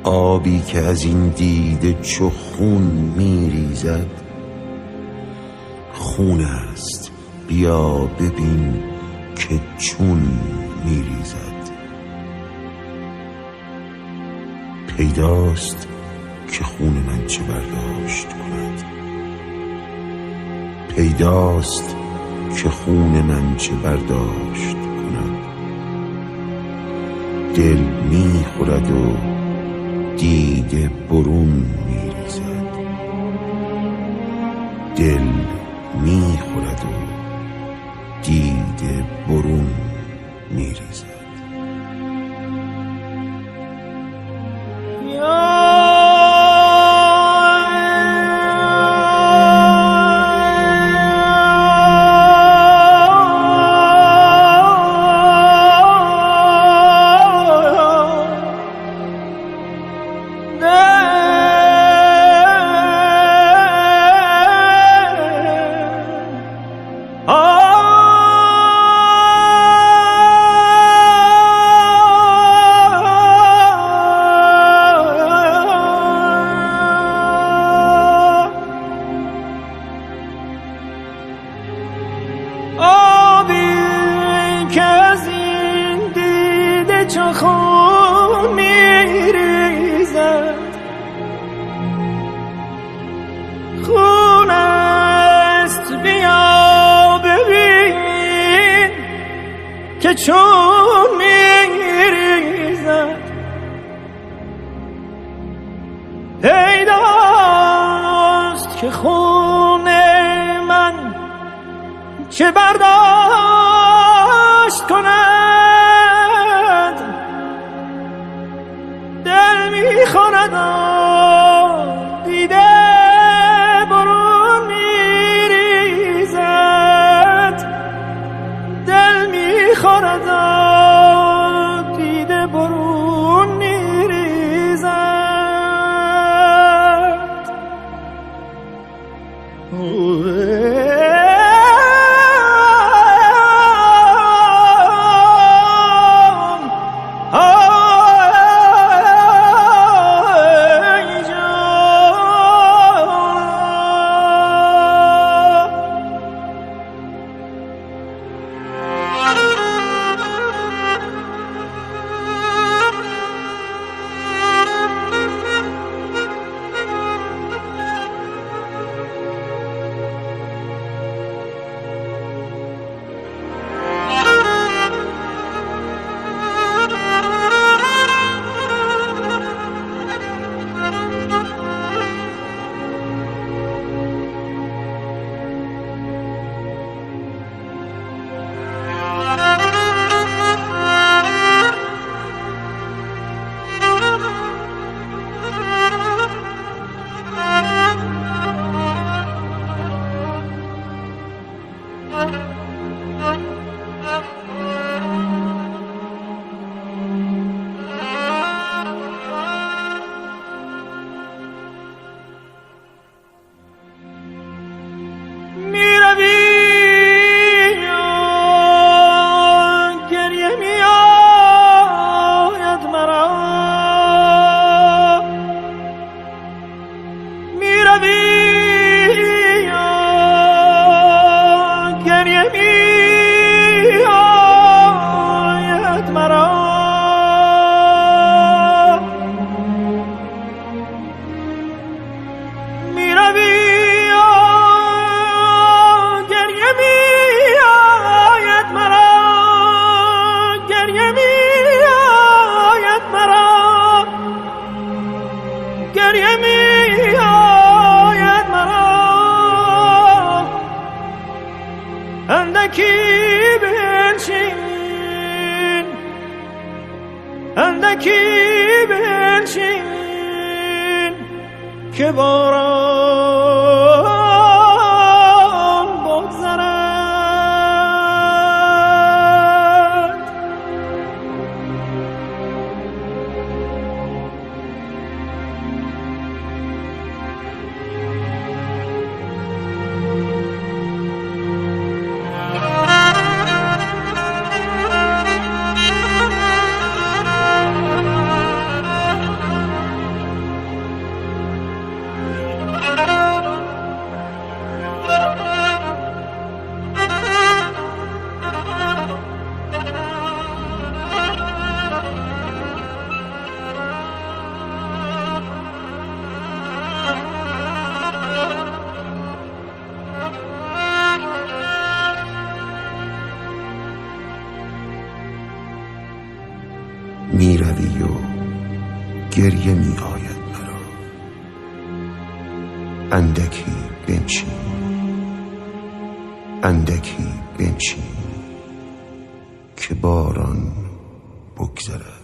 آبی که از این دیده چو خون میریزد خون است، بیا ببین که چون میریزد. پیداست که خون من چه برداشت کند، پیداست که خون من چه برداشت کند. دل میخورد و دیده برون میریزد، دل میخورد و دیده برون میریزد. چو خون میریزد خون است، بیا ببین که چون میریزد. پیداست که خون من چه برداشت کند، دل میخورد و دیده برون میریزد، دل میخورد و دیده برون میریزد. اندکی بنشین که باران بگذرد. گریه می آید مرا. اندکی بنشین، اندکی بنشین که باران بگذرد.